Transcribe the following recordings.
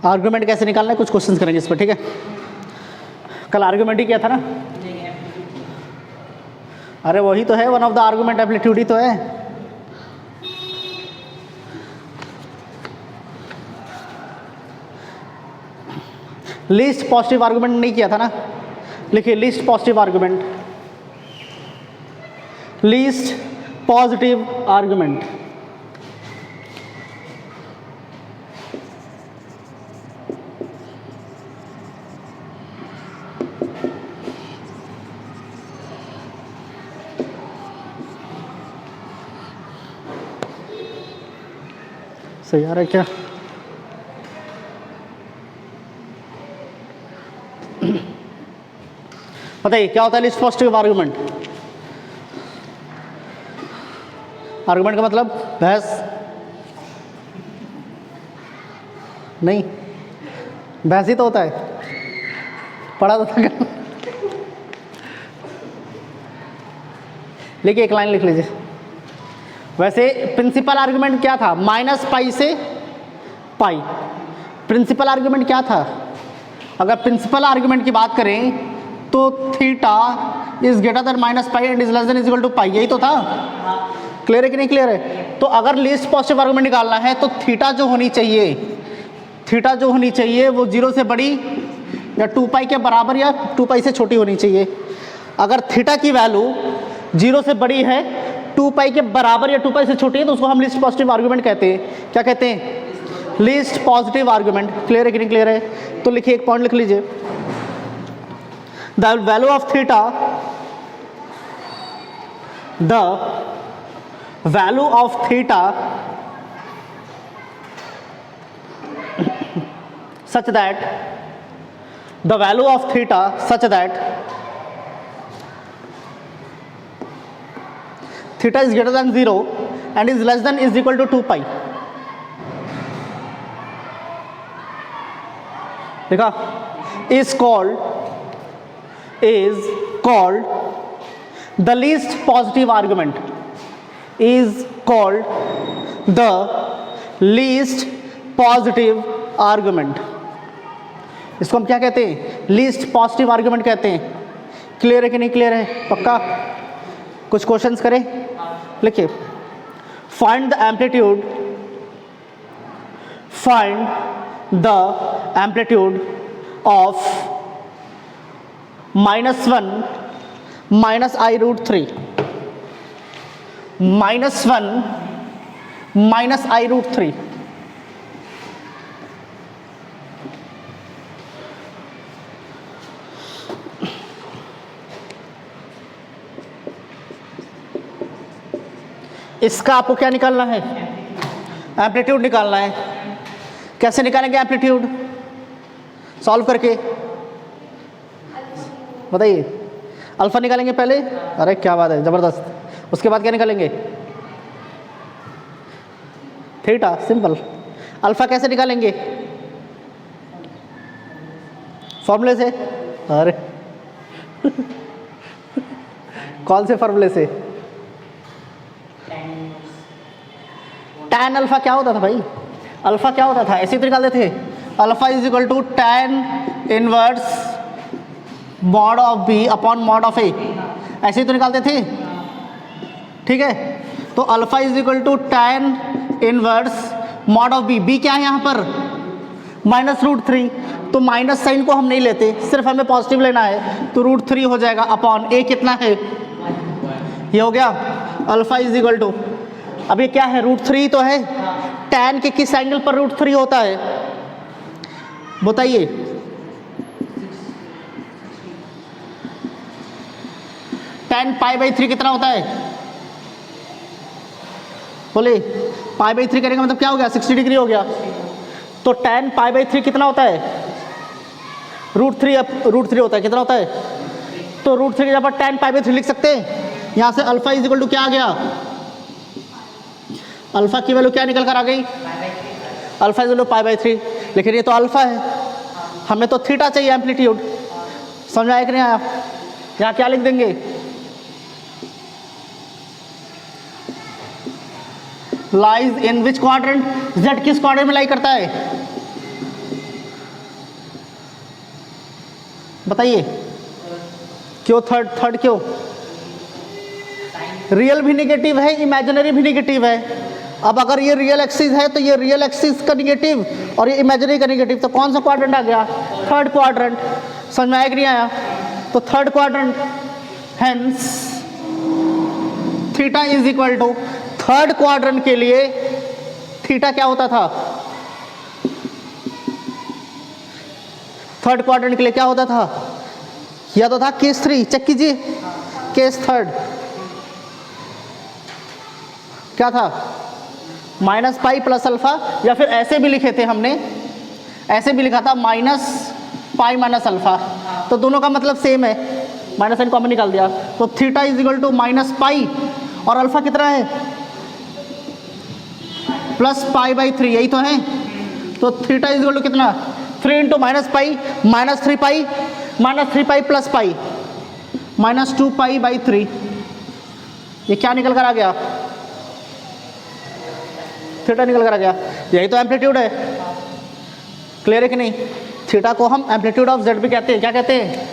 Argument कैसे निकालना है, कुछ क्वेश्चंस करेंगे इस पर, ठीक है। कल आर्गुमेंट ही किया था ना, अरे वही तो है, one of the argument amplitude ही तो है। लीस्ट पॉजिटिव आर्गुमेंट नहीं किया था ना, लिखिए least positive argument, least positive argument. सही आ रहा है क्या? बताइए क्या होता है लिस्ट पॉजिटिव आर्गुमेंट? आर्गुमेंट का मतलब बहस नहीं, बहस ही तो होता है, पढ़ा तो था। लिखिए, एक लाइन लिख लीजिए। वैसे प्रिंसिपल आर्गुमेंट क्या था? माइनस पाई से पाई। प्रिंसिपल आर्गुमेंट क्या था? अगर प्रिंसिपल आर्गुमेंट की बात करें तो theta is greater than minus pi and is less than is equal to pi, यही तो था। क्लियर है कि नहीं क्लियर है? तो अगर लीस्ट पॉजिटिव आर्गुमेंट निकालना है तो थीटा जो होनी चाहिए, थीटा जो होनी चाहिए वो 0 से बड़ी या 2 पाई के बराबर या 2 पाई से छोटी होनी चाहिए। अगर थीटा की वैल्यू 0 से बड़ी है, 2 पाई के बराबर या 2 पाई से छोटी है, तो उसको हम लीस्ट पॉजिटिव आर्गुमेंट कहते हैं। क्या कहते हैं? Least positive argument. क्लियर है कि नहीं क्लियर है? तो लिखिए, एक पॉइंट लिख लीजिए, the value of theta, the value of theta such that the value of theta such that theta is greater than 0 and is less than is equal to 2 pi। देखा? is called the least positive argument, is called the least positive argument। इसको हम क्या कहते हैं? Least positive argument कहते हैं। Clear है कि नहीं क्लियर है? पक्का? कुछ क्वेश्चंस करें? लिखिए, find the amplitude, find the amplitude of -1 minus i root 3, -1 minus i root 3। इसका आपको क्या निकालना है? एम्पलीट्यूड निकालना है। कैसे निकालेंगे एम्पलीट्यूड? सॉल्व करके बताइए। अल्फा निकालेंगे पहले, अरे क्या बात है, जबरदस्त। उसके बाद क्या निकालेंगे? Theta, simple. अल्फा कैसे निकालेंगे? फॉर्मूले से। अरे कौन से फॉर्मूले से? टैन अल्फा क्या होता था भाई? अल्फा क्या होता था? ऐसे ही तो निकालते थे, alpha is equal to tan inverse mod of B upon mod of A, ऐसे ही तो निकालते थे, ठीक है। तो alpha is equal to tan inverse mod of B. B क्या है यहाँ पर? -√3। तो माइनस साइन को हम नहीं लेते, सिर्फ हमें पॉजिटिव लेना है, तो √3 हो जाएगा अपॉन ए कितना है? ये हो गया अल्फा इज इक्वल टू, अब ये क्या है? √3 तो है। टैन के किस एंगल पर √3 होता है बताइए? टैन π/3 कितना होता है? बोले π/3 करेंगे मतलब क्या हो गया? 60 डिग्री हो गया। तो टैन π/3 कितना होता है? √3 होता है। कितना होता है? तो √3 के जगह पर टैन π/3 लिख सकते हैं। यहाँ से अल्फा इज इक्वल टू क्या आ गया? अल्फा की वैल्यू क्या निकल कर आ गई? Alpha is equal to π/3। लेकिन ये तो अल्फा है, हमें तो थीटा चाहिए एम्पलीट्यूड। समझ आया कि नहीं आया? यहाँ क्या लिख देंगे? Lies in which quadrant? Z किस क्वाड्रेंट में लाई करता है? बताइए क्यों थर्ड क्यों? रियल भी निगेटिव है, इमेजिनरी भी निगेटिव है। अब अगर ये रियल एक्सिस है तो ये रियल एक्सिस का निगेटिव और ये इमेजिनरी का निगेटिव, तो कौन सा क्वाड्रेंट आ गया? Third quadrant. समझ में आया कि नहीं आया? तो third quadrant, hence theta is equal to, third quadrant के लिए थीटा क्या होता था? थर्ड क्वाड्रेंट के लिए क्या होता था? या तो था केस 3, चेक कीजिए, केस थर्ड क्या था? माइनस पाई प्लस अल्फा, या फिर ऐसे भी लिखे थे हमने, ऐसे भी लिखा था माइनस पाई माइनस अल्फा, तो दोनों का मतलब सेम है, माइनस साइन कॉमन निकाल दिया, तो theta is equal to minus pi और अल्फा कितना है? प्लस पाई बाई 3, यही तो है। तो थीटा इज इक्वल टू कितना? 3 into minus pi minus 3 pi minus 3 pi plus pi minus 2 pi by 3। ये क्या निकल कर आ गया? थीटा निकल कर आ गया। यही तो एम्पलीट्यूड है। क्लियर है कि नहीं? थीटा को हम एम्पलीट्यूड ऑफ जेड भी कहते हैं। क्या कहते हैं?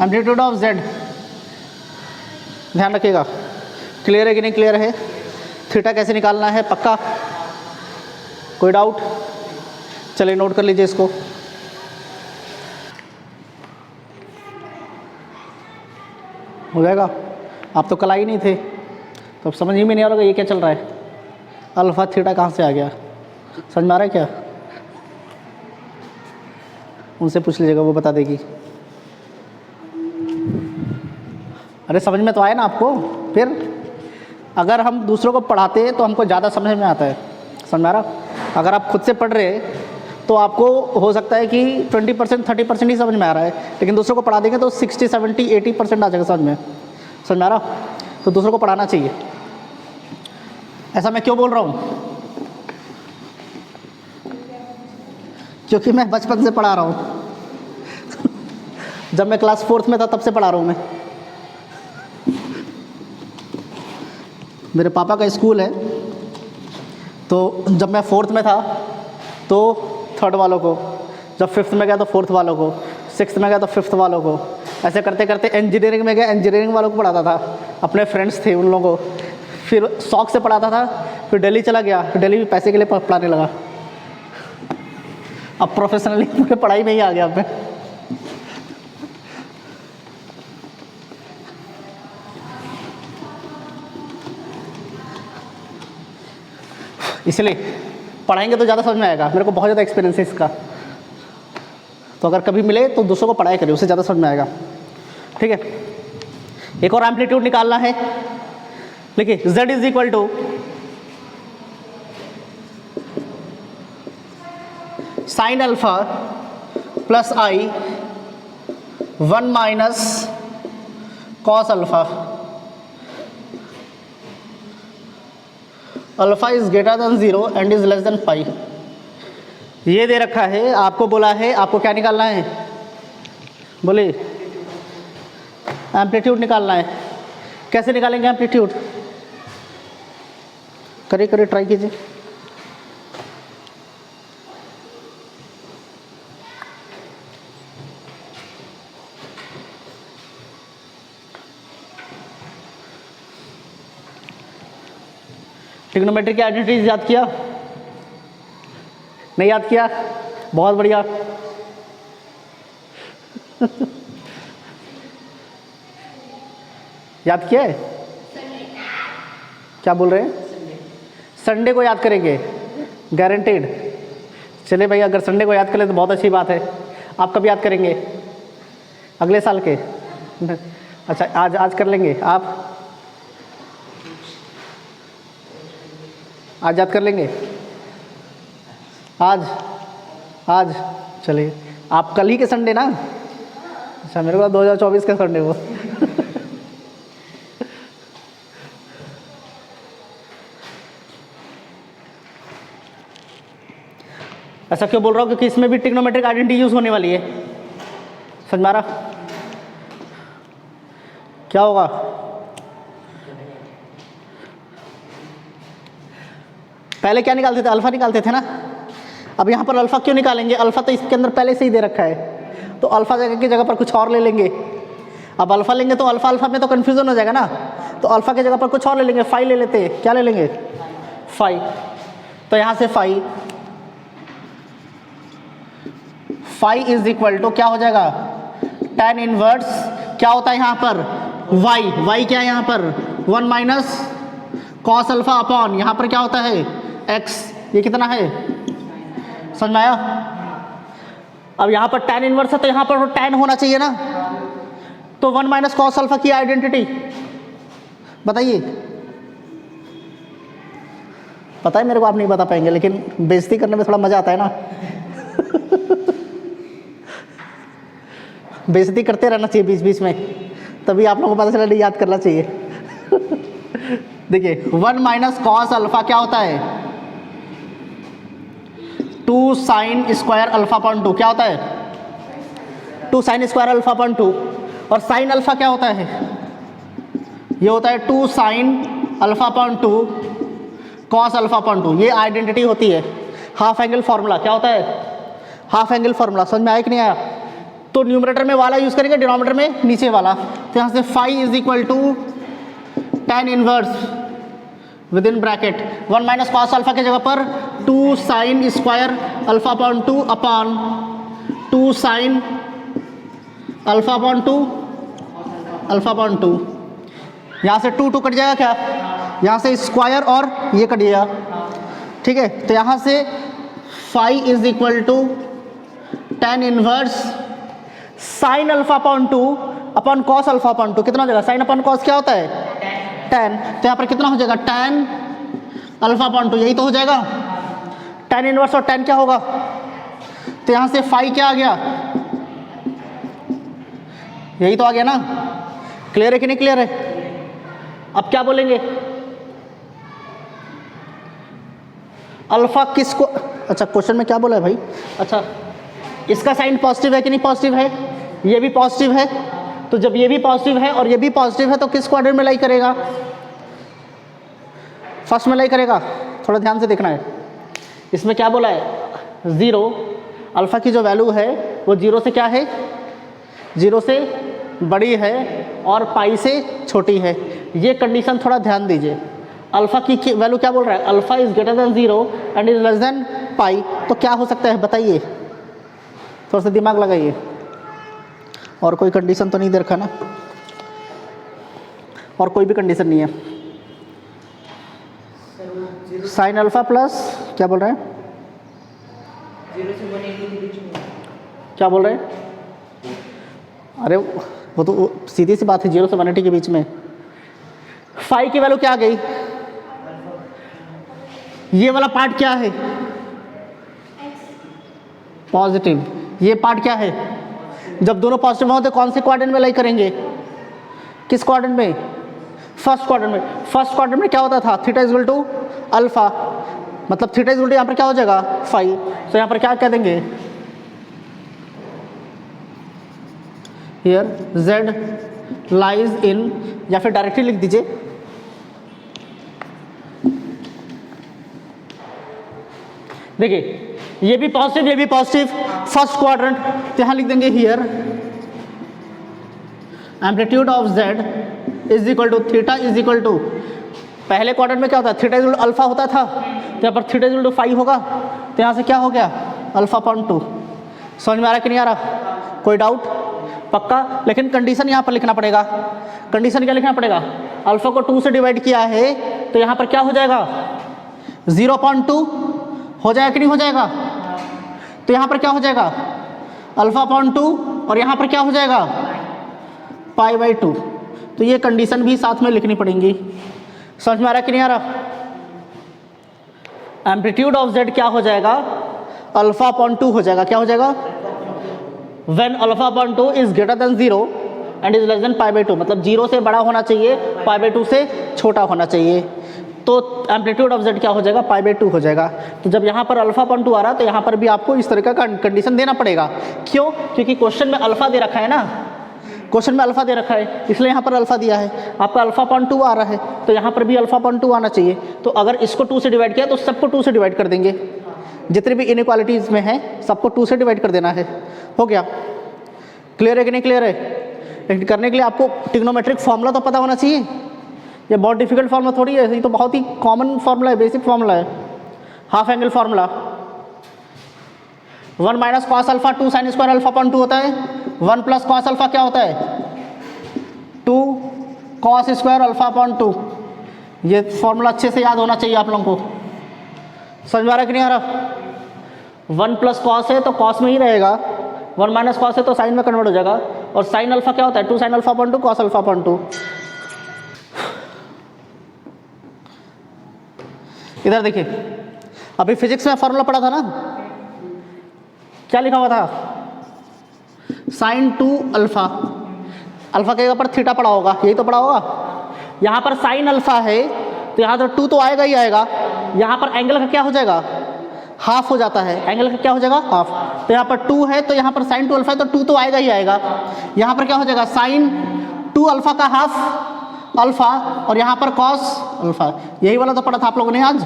Amplitude of Z. ध्यान रखिएगा। क्लियर है कि नहीं क्लियर है? थीटा कैसे निकालना है? पक्का? कोई डाउट? चलिए नोट कर लीजिए इसको। हो जाएगा। आप तो कल ही नहीं थे तो अब समझ ही में नहीं आ रहा ये क्या चल रहा है। अल्फा थीटा कहाँ से आ गया? समझ में आ रहा है क्या? उनसे पूछ लीजिएगा, वो बता देगी। अरे समझ में तो आया ना आपको? फिर अगर हम दूसरों को पढ़ाते हैं तो हमको ज़्यादा समझ में आता है। समझ में आ रहा? अगर आप खुद से पढ़ रहे तो आपको हो सकता है कि 20% 30% ही समझ में आ रहा है, लेकिन दूसरों को पढ़ा देंगे तो 60 70 80% आ जाएगा समझ में। समझ में आ रहा? तो दूसरों को पढ़ाना चाहिए। ऐसा मैं क्यों बोल रहा हूँ? क्योंकि मैं बचपन से पढ़ा रहा हूँ। जब मैं क्लास 4th में था तब से पढ़ा रहा हूँ मैं। मेरे पापा का स्कूल है, तो जब मैं 4th में था तो 3rd वालों को, जब 5th में गया तो 4th वालों को, 6th में गया तो 5th वालों को, ऐसे करते करते इंजीनियरिंग में गया, इंजीनियरिंग वालों को पढ़ाता था। अपने फ्रेंड्स थे उन लोगों को, फिर शौक से पढ़ाता था। फिर दिल्ली चला गया, फिर दिल्ली भी पैसे के लिए पढ़ाने लगा। अब प्रोफेशनली पूरे पढ़ाई में ही आ गया अब मैं। इसलिए पढ़ाएंगे तो ज़्यादा समझ में आएगा। मेरे को बहुत ज़्यादा एक्सपीरियंस है इसका। तो अगर कभी मिले तो दूसरों को पढ़ाई करिए, उससे ज़्यादा समझ में आएगा। ठीक है, एक और एम्पलीट्यूड निकालना है। देखिए z is equal to sine alpha plus I 1 minus cos alpha. Alpha is greater than 0 and is less than pi. ये दे रखा है, आपको बोला है आपको क्या निकालना है? बोलिए। एम्पलीट्यूड निकालना है। कैसे निकालेंगे एम्पलीट्यूड? करिए ट्राई कीजिए। ट्रिग्नोमेट्री की आइडेंटिटीज याद किया? नहीं याद किया? बहुत बढ़िया। याद किया है? क्या बोल रहे हैं? संडे को याद करेंगे, गारंटेड। चले भाई, अगर संडे को याद करें तो बहुत अच्छी बात है। आप कब याद करेंगे? अगले साल के? अच्छा, आज कर लेंगे आप? आज याद कर लेंगे? आज चलिए। आप कल ही के संडे ना? अच्छा, मेरे को 2024 का संडे वो। ऐसा क्यों बोल रहा हूँ? क्योंकि इसमें भी ट्रिग्नोमेट्रिक आइडेंटिटी यूज होने वाली है। समझ में आ रहा? क्या होगा? पहले क्या निकालते थे? अल्फा निकालते थे ना। अब यहाँ पर अल्फा क्यों निकालेंगे? अल्फा तो इसके अंदर पहले से ही दे रखा है। तो अल्फा जगह की जगह पर कुछ और ले लेंगे। अब अल्फा लेंगे तो अल्फा अल्फा में तो कन्फ्यूजन हो जाएगा ना, तो अल्फा की जगह पर कुछ और ले लेंगे, फाई ले लेते हैं। क्या ले लेंगे? फाई। तो यहाँ से फाई इज इक्वल टू क्या हो जाएगा? tan इनवर्स क्या होता है यहाँ पर? y क्या है यहाँ पर? 1 माइनस कॉस अल्फा अपॉन यहाँ पर क्या होता है? x। ये कितना है? समझ में आया? अब यहाँ पर tan इनवर्स है तो यहाँ पर tan होना चाहिए ना, तो 1 माइनस कॉस अल्फा की आइडेंटिटी बताइए। पता है मेरे को आप नहीं बता पाएंगे, लेकिन बेइज्जती करने में थोड़ा मजा आता है ना। बेइज्जती करते रहना चाहिए बीच बीच में, तभी आप लोगों को पता चला नहीं, याद करना चाहिए। देखिए 1 माइनस कॉस अल्फा क्या होता है? 2 साइन स्क्वायर अल्फा अपॉन 2 क्या होता है? 2 साइन स्क्वायर अल्फा अपॉन 2। और साइन अल्फा क्या होता है? ये होता है 2 sine alpha upon 2 cos alpha upon 2। ये आइडेंटिटी होती है हाफ एंगल फार्मूला। क्या होता है? Half angle formula. समझ में आया कि नहीं आया? तो न्यूमरेटर में वाला यूज करेंगे, डिनोमिनेटर में नीचे वाला। तो यहाँ से phi is equal to tan inverse within bracket 1 minus cos alpha की जगह पर 2 sine square alpha upon 2 upon 2 sine alpha upon 2 alpha upon 2। यहाँ से 2 कट जाएगा क्या? यहाँ से स्क्वायर और ये कट गया, ठीक है। तो यहाँ से phi is equal to tan inverse sine alpha upon 2 upon cos alpha upon 2। कितना हो जाएगा? साइन अपॉन कॉस क्या होता है? tan। तो यहाँ पर कितना हो जाएगा? tan alpha upon 2। यही तो हो जाएगा tan इनवर्स, और tan क्या होगा? तो यहाँ से फाई क्या आ गया? यही तो आ गया ना। क्लियर है कि नहीं क्लियर है? अब क्या बोलेंगे? अल्फा किसको, अच्छा क्वेश्चन में क्या बोला है भाई? अच्छा इसका साइन पॉजिटिव है कि नहीं पॉजिटिव है? ये भी पॉजिटिव है, तो जब ये भी पॉजिटिव है और ये भी पॉजिटिव है तो किस क्वाड्रेंट में लाई करेगा? फर्स्ट में लाई करेगा। थोड़ा ध्यान से देखना है। इसमें क्या बोला है? 0। अल्फा की जो वैल्यू है वो 0 से क्या है? 0 से बड़ी है और पाई से छोटी है। ये कंडीशन थोड़ा ध्यान दीजिए। अल्फा की वैल्यू क्या बोल रहा है? Alpha is greater than 0 and is less than pi. तो क्या हो सकता है बताइए? थोड़ा सा दिमाग लगाइए। और कोई कंडीशन तो नहीं दे रखा ना? और कोई भी कंडीशन नहीं है। साइन अल्फा प्लस क्या बोल रहे हैं? 0 से 180 के बीच में। क्या बोल रहे हैं? अरे वो तो सीधी सी बात है, 0 से 180 के बीच में। फाई की वैल्यू क्या आ गई? ये वाला पार्ट क्या है? पॉजिटिव। ये पार्ट क्या है? जब दोनों पॉजिटिव हो तो कौन से क्वाड्रेंट में लाई करेंगे? किस क्वाड्रेंट में? फर्स्ट क्वाड्रेंट में। फर्स्ट क्वाड्रेंट में क्या होता था? Theta is equal to alpha, मतलब थीटा इज इक्वल टू यहाँ पर क्या हो जाएगा? फाई। तो यहाँ पर क्या कह देंगे? हियर z लाइज इन, या फिर डायरेक्टली लिख दीजिए देखिए ये भी पॉजिटिव ये भी पॉजिटिव, फर्स्ट क्वाड्रेंट। तो यहाँ लिख देंगे here amplitude of z is equal to theta is equal to, पहले क्वाड्रेंट में क्या होता है? Theta is equal to alpha होता था, तो यहाँ पर theta is equal to phi होगा। तो यहाँ से क्या हो गया? Alpha upon 2। समझ में आ रहा है कि नहीं आ रहा? कोई डाउट? पक्का? लेकिन कंडीशन यहाँ पर लिखना पड़ेगा। कंडीशन क्या लिखना पड़ेगा? अल्फा को 2 से डिवाइड किया है तो यहाँ पर क्या हो जाएगा? 0.2 हो जाएगा कि नहीं हो जाएगा? तो यहाँ पर क्या हो जाएगा? अल्फा अपॉन 2, और यहाँ पर क्या हो जाएगा? Pi by 2। तो ये कंडीशन भी साथ में लिखनी पड़ेंगी। समझ में आ रहा है कि नहीं आ रहा? एम्पलीट्यूड ऑफ z क्या हो जाएगा? अल्फा अपॉन 2 हो जाएगा। क्या हो जाएगा? When alpha upon 2 is greater than 0 and is less than pi by 2, मतलब 0 से बड़ा होना चाहिए, पाई बाई 2 से छोटा होना चाहिए। तो एम्पलीट्यूड ऑफ z क्या हो जाएगा? पाई बाई 2 हो जाएगा। तो जब यहाँ पर अल्फा अपॉन 2 आ रहा तो यहाँ पर भी आपको इस तरह का कंडीशन देना पड़ेगा। क्यों? क्योंकि क्वेश्चन में अल्फा दे रखा है ना, क्वेश्चन में अल्फा दे रखा है, इसलिए यहाँ पर अल्फा दिया है। आपका अल्फा अपॉन 2 आ रहा है तो यहाँ पर भी अल्फा अपॉन 2 आना चाहिए। तो अगर इसको 2 से डिवाइड किया तो सबको 2 से डिवाइड कर देंगे, जितने भी इनइक्वालिटीज़ में हैं सबको 2 से डिवाइड कर देना है। हो गया? क्लियर है कि नहीं क्लियर है? लेकिन करने के लिए आपको ट्रिग्नोमेट्रिक फॉर्मूला तो पता होना चाहिए। ये बहुत डिफिकल्ट फॉर्मूला थोड़ी है, ये तो बहुत ही कॉमन फॉर्मूला है, बेसिक फॉर्मूला है, half angle formula. 1 minus cos alpha 2 sine square alpha upon 2 होता है। 1 प्लस कॉस अल्फा क्या होता है? 2 कॉस स्क्वायर अल्फा अपॉन 2। ये फॉर्मूला अच्छे से याद होना चाहिए आप लोगों को। समझ में आ रहा है कि नहीं आ रहा? 1 प्लस कॉस है तो कॉस में ही रहेगा, 1 माइनस कॉस है तो साइन में कन्वर्ट हो जाएगा। और साइन अल्फा क्या होता है? 2 sine alpha upon 2 cos alpha upon 2। इधर देखिए, अभी फिजिक्स में फॉर्मूला पढ़ा था ना, क्या लिखा हुआ था? साइन 2 अल्फा, अल्फा के ऊपर थीटा पड़ा होगा, यही तो पड़ा होगा। यहाँ पर साइन अल्फा है तो यहाँ तो 2 तो आएगा ही आएगा। यहाँ पर एंगल का क्या हो जाएगा? हाफ हो जाता है। एंगल का क्या हो जाएगा? हाफ। तो यहाँ पर 2 है तो यहाँ पर साइन 2 अल्फा है तो 2 तो आएगा ही आएगा। यहाँ पर क्या हो जाएगा? साइन 2 अल्फा का हाफ अल्फा और यहाँ पर कॉस अल्फा। यही वाला तो पढ़ा था आप लोगों ने आज,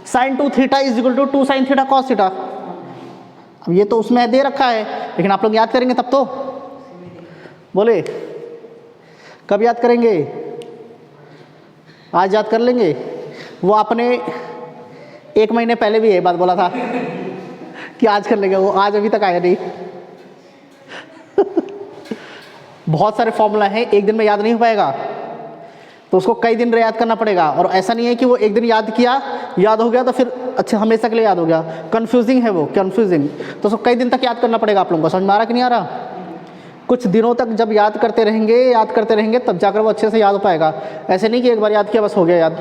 sine 2 theta is equal to 2 sine theta cos theta. अब ये तो उसमें दे रखा है, लेकिन आप लोग याद करेंगे तब तो। बोले कब याद करेंगे? आज याद कर लेंगे। वो आपने 1 महीने पहले भी ये बात बोला था कि आज कर लेंगे, वो आज अभी तक आया नहीं। बहुत सारे फॉर्मूला हैं, एक दिन में याद नहीं हो पाएगा, तो उसको कई दिन याद करना पड़ेगा। और ऐसा नहीं है कि वो एक दिन याद किया, याद हो गया तो फिर अच्छा हमेशा के लिए याद हो गया। कंफ्यूजिंग है वो, कंफ्यूजिंग। तो उसको कई दिन तक याद करना पड़ेगा आप लोगों को। समझ में आ रहा कि नहीं आ रहा? कुछ दिनों तक जब याद करते रहेंगे तब जाकर वो अच्छे से याद हो पाएगा। ऐसे नहीं कि एक बार याद किया बस हो गया याद,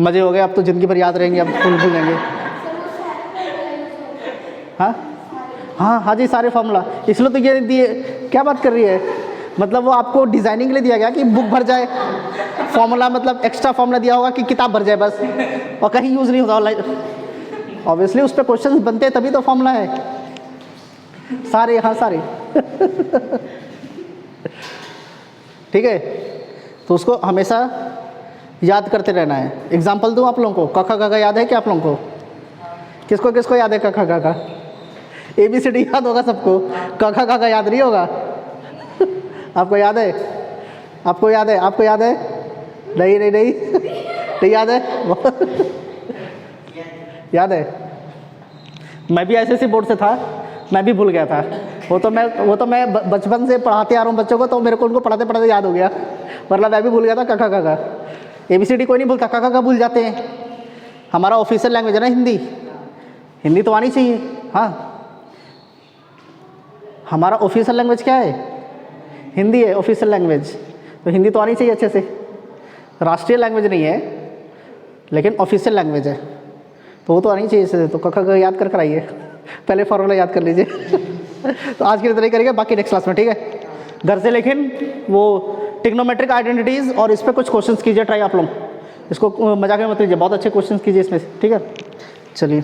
मज़े हो गए, अब तो ज़िंदगी भर याद रहेंगे, अब भूल जाएंगे। हाँ हाँ हाँ जी, सारे फॉर्मूला इसलिए तो ये दिए। क्या बात कर रही है? मतलब वो आपको डिज़ाइनिंग के लिए दिया गया कि बुक भर जाए फॉर्मूला, मतलब एक्स्ट्रा फॉर्मूला दिया होगा कि किताब भर जाए बस, और कहीं यूज़ नहीं होता ऑनलाइन। ऑब्वियसली उस पर क्वेश्चन बनते हैं तभी तो फॉर्मूला है सारे। हाँ सारे। ठीक है, तो उसको हमेशा याद करते रहना है। एग्जाम्पल दूँ आप लोगों को? क ख ग घ याद है क्या आप लोगों को? किसको किसको याद है क ख ग घ? ABCD याद होगा सबको, क ख ग घ याद नहीं होगा। आपको याद है? आपको याद है? आपको याद है? नहीं नहीं नहीं नहीं याद है? याद है? मैं भी ऐसे बोर्ड से था, मैं भी भूल गया था। वो तो मैं बचपन से पढ़ाते आ रहा हूँ बच्चों को, तो मेरे को उनको पढ़ाते पढ़ाते याद हो गया, वरना मैं भी भूल गया था क ख ग घ। ABCD कोई नहीं भूलता, क ख ग भूल जाते हैं। हमारा ऑफिशियल लैंग्वेज है ना हिंदी, हिंदी तो आनी चाहिए। हाँ, हमारा ऑफिशियल लैंग्वेज क्या है? हिंदी है ऑफिशियल लैंग्वेज, तो हिंदी तो आनी चाहिए अच्छे से। राष्ट्रीय लैंग्वेज नहीं है लेकिन ऑफिशियल लैंग्वेज है, तो वो तो आनी चाहिए इससे। तो क ख ग याद कर आइए, पहले फॉर्मूला याद कर लीजिए। तो आज की तरह करेंगे, बाकी नेक्स्ट क्लास में, ठीक है? घर से लेकिन वो ट्रिग्नोमेट्रिक आइडेंटिटीज़ और इस पर कुछ क्वेश्चंस कीजिए ट्राई आप लोग। इसको मजाक में मत लीजिए, बहुत अच्छे क्वेश्चंस कीजिए इसमें, ठीक है? चलिए।